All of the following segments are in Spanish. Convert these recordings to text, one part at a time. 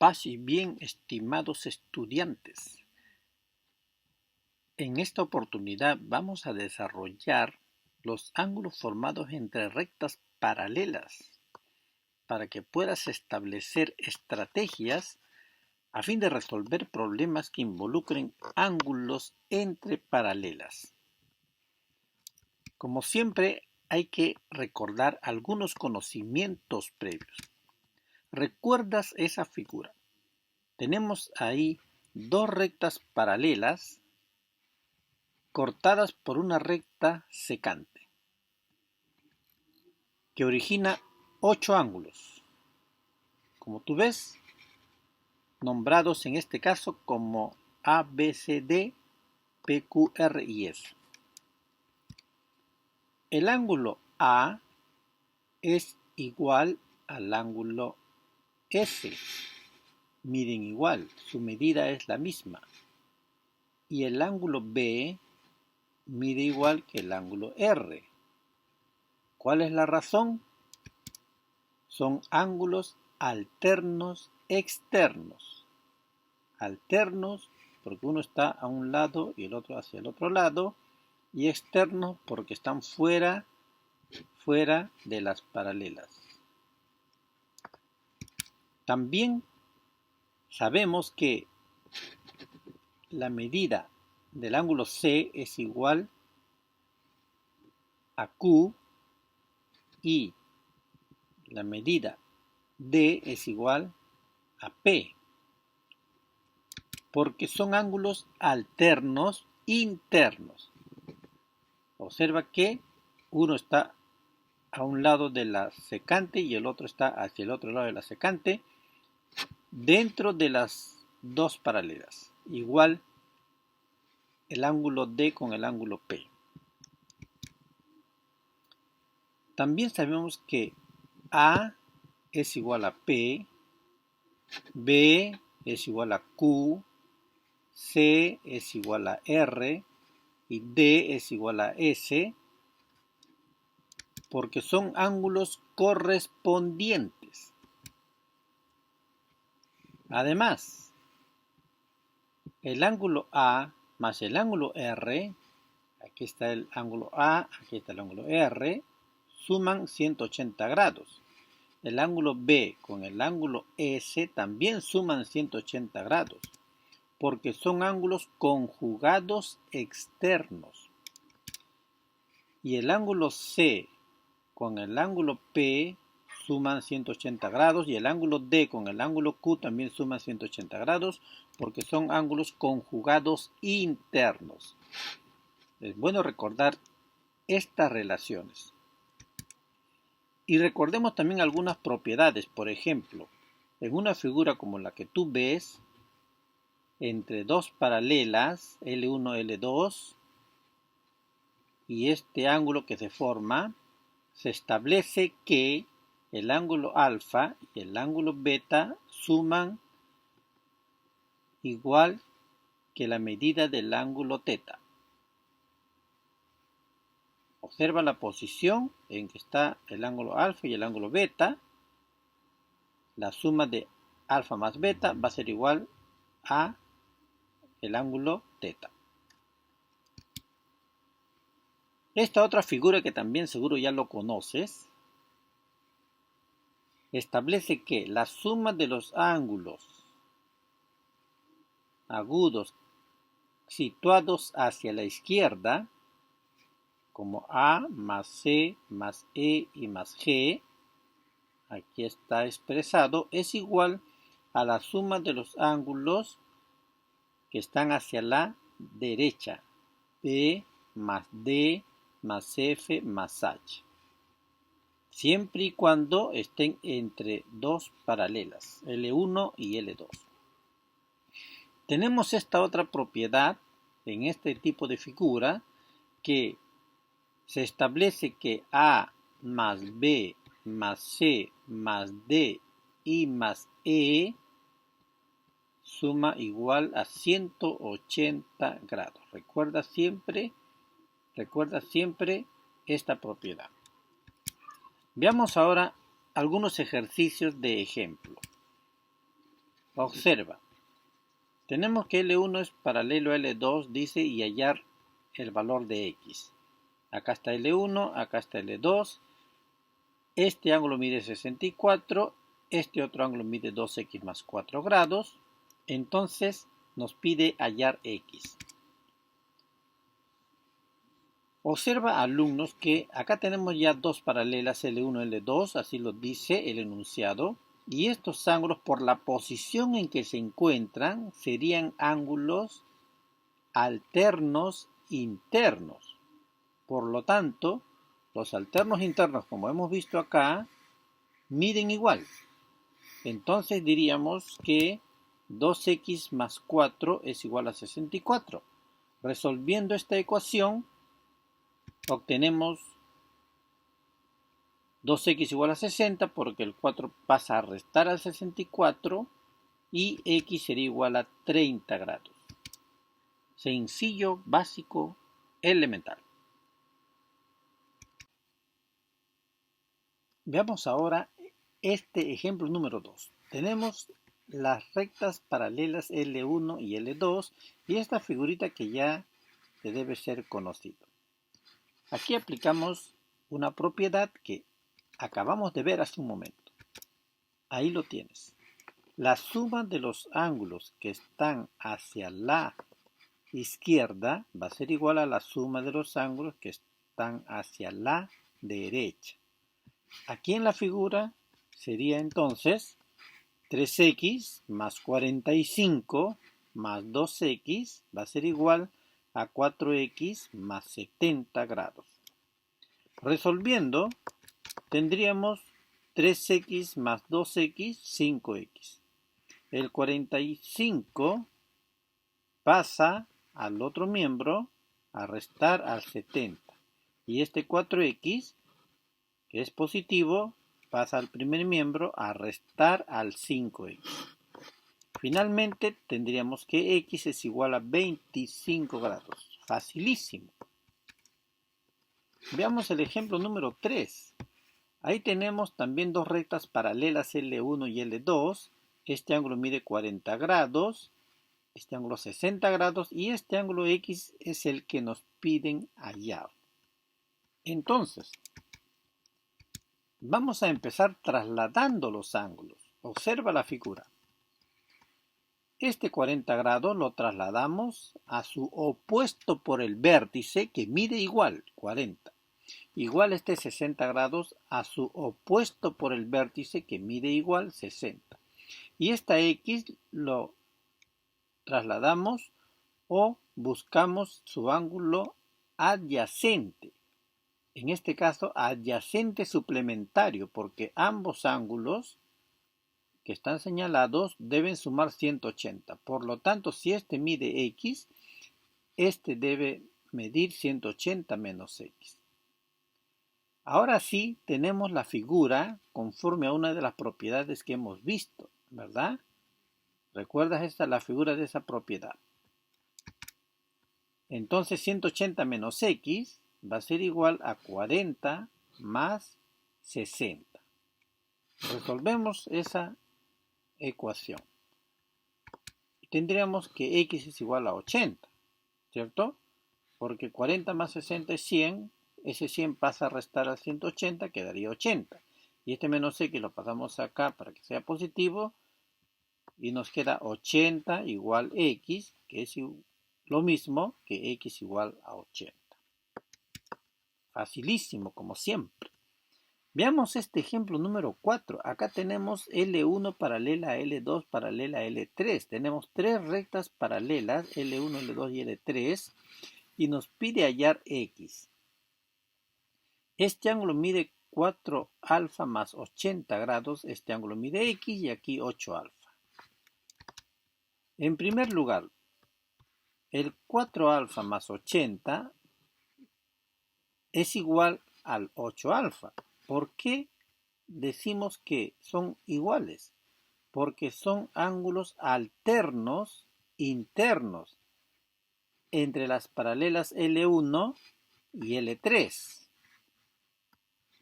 Paz y bien, estimados estudiantes. En esta oportunidad vamos a desarrollar los ángulos formados entre rectas paralelas para que puedas establecer estrategias a fin de resolver problemas que involucren ángulos entre paralelas. Como siempre, hay que recordar algunos conocimientos previos. ¿Recuerdas esa figura? Tenemos ahí dos rectas paralelas cortadas por una recta secante que origina 8 ángulos, como tú ves, nombrados en este caso como A, B, C, D, P, Q, R y S. El ángulo A es igual al ángulo S. Miden igual, su medida es la misma. Y el ángulo B mide igual que el ángulo R. ¿Cuál es la razón? Son ángulos alternos externos. Alternos porque uno está a un lado y el otro hacia el otro lado, y externos porque están fuera de las paralelas. También sabemos que la medida del ángulo C es igual a Q y la medida D es igual a P, porque son ángulos alternos internos. Observa que uno está a un lado de la secante y el otro está hacia el otro lado de la secante dentro de las dos paralelas. Igual el ángulo D con el ángulo P. También sabemos que A es igual a P, B es igual a Q, C es igual a R y D es igual a S, porque son ángulos correspondientes. Además, el ángulo A más el ángulo R, aquí está el ángulo A, aquí está el ángulo R, suman 180 grados. El ángulo B con el ángulo S también suman 180 grados, porque son ángulos conjugados externos. Y el ángulo C con el ángulo P suman 180 grados y el ángulo D con el ángulo Q también suman 180 grados porque son ángulos conjugados internos. Es bueno recordar estas relaciones. Y recordemos también algunas propiedades. Por ejemplo, en una figura como la que tú ves, entre dos paralelas, L1, L2, y este ángulo que se forma, se establece que el ángulo alfa y el ángulo beta suman igual que la medida del ángulo teta. Observa la posición en que está el ángulo alfa y el ángulo beta. La suma de alfa más beta va a ser igual a el ángulo teta. Esta otra figura que también seguro ya lo conoces, establece que la suma de los ángulos agudos situados hacia la izquierda, como A más C más E y más G, aquí está expresado, es igual a la suma de los ángulos que están hacia la derecha, B más D más F más H, siempre y cuando estén entre dos paralelas, L1 y L2. Tenemos esta otra propiedad en este tipo de figura que se establece que A más B más C más D y más E suma igual a 180 grados. Recuerda siempre esta propiedad. Veamos ahora algunos ejercicios de ejemplo. Observa, tenemos que L1 es paralelo a L2, dice, y hallar el valor de X. Acá está L1, acá está L2. Este ángulo mide 64, este otro ángulo mide 2x más 4 grados. Entonces nos pide hallar X. Observa, alumnos, que acá tenemos ya dos paralelas L1 y L2, así lo dice el enunciado, y estos ángulos por la posición en que se encuentran serían ángulos alternos internos. Por lo tanto, los alternos internos, como hemos visto acá, miden igual. Entonces diríamos que 2x más 4 es igual a 64. Resolviendo esta ecuación, obtenemos 2x igual a 60 porque el 4 pasa a restar al 64 y x sería igual a 30 grados. Sencillo, básico, elemental. Veamos ahora este ejemplo número 2. Tenemos las rectas paralelas L1 y L2 y esta figurita que ya te debe ser conocido. Aquí aplicamos una propiedad que acabamos de ver hace un momento. Ahí lo tienes. La suma de los ángulos que están hacia la izquierda va a ser igual a la suma de los ángulos que están hacia la derecha. Aquí en la figura sería entonces 3x más 45 más 2x va a ser igual a 4x más 70 grados. Resolviendo, tendríamos 3x más 2x, 5x. El 45 pasa al otro miembro a restar al 70. Y este 4x, que es positivo, pasa al primer miembro a restar al 5x. Finalmente tendríamos que x es igual a 25 grados. Facilísimo. Veamos el ejemplo número 3. Ahí tenemos también dos rectas paralelas L1 y L2. Este ángulo mide 40 grados, este ángulo 60 grados y este ángulo X es el que nos piden hallar. Entonces, vamos a empezar trasladando los ángulos. Observa la figura. Este 40 grados lo trasladamos a su opuesto por el vértice que mide igual, 40. Igual este 60 grados a su opuesto por el vértice que mide igual 60. Y esta X lo trasladamos o buscamos su ángulo adyacente. En este caso, adyacente suplementario, porque ambos ángulos que están señalados deben sumar 180. Por lo tanto, si este mide X, este debe medir 180 menos X. Ahora sí tenemos la figura conforme a una de las propiedades que hemos visto, ¿verdad? ¿Recuerdas esta la figura de esa propiedad? Entonces 180 menos X va a ser igual a 40 más 60. Resolvemos esa ecuación. Tendríamos que X es igual a 80, ¿cierto? Porque 40 más 60 es 100, ese 100 pasa a restar al 180, quedaría 80. Y este menos X lo pasamos acá para que sea positivo y nos queda 80 igual X, que es lo mismo que X igual a 80. Facilísimo, como siempre. Veamos este ejemplo número 4. Acá tenemos L1 paralela a L2 paralela a L3. Tenemos tres rectas paralelas, L1, L2 y L3, y nos pide hallar X. Este ángulo mide 4 alfa más 80 grados. Este ángulo mide X y aquí 8 alfa. En primer lugar, el 4 alfa más 80 es igual al 8 alfa. ¿Por qué decimos que son iguales? Porque son ángulos alternos internos entre las paralelas L1 y L3.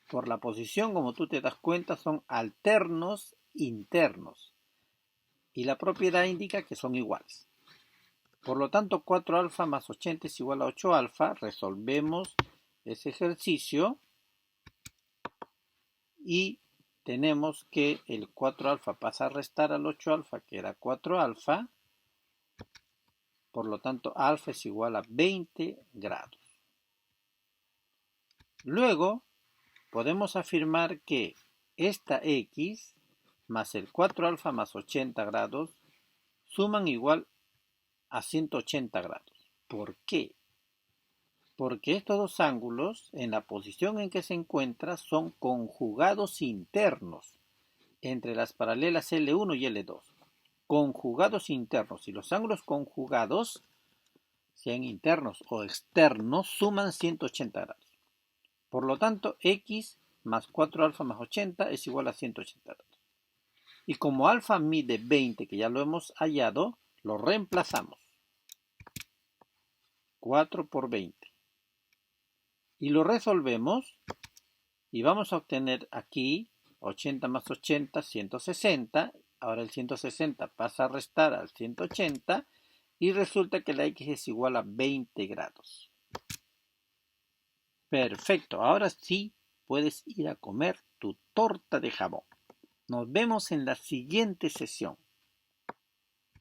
Por la posición, como tú te das cuenta, son alternos internos. y la propiedad indica que son iguales. Por lo tanto, 4 alfa más 80 es igual a 8 alfa. Resolvemos ese ejercicio y tenemos que el 4 alfa pasa a restar al 8 alfa, que era 4 alfa. Por lo tanto, alfa es igual a 20 grados. Luego, podemos afirmar que esta x más el 4 alfa más 80 grados suman igual a 180 grados. ¿Por qué? Porque estos dos ángulos, en la posición en que se encuentran, son conjugados internos entre las paralelas L1 y L2. Conjugados internos. Y los ángulos conjugados, sean internos o externos, suman 180 grados. Por lo tanto, x más 4 alfa más 80 es igual a 180 grados. Y como alfa mide 20, que ya lo hemos hallado, lo reemplazamos. 4 por 20. Y lo resolvemos y vamos a obtener aquí 80 más 80, 160. Ahora el 160 pasa a restar al 180 y resulta que la x es igual a 20 grados. Perfecto, ahora sí puedes ir a comer tu torta de jamón. Nos vemos en la siguiente sesión.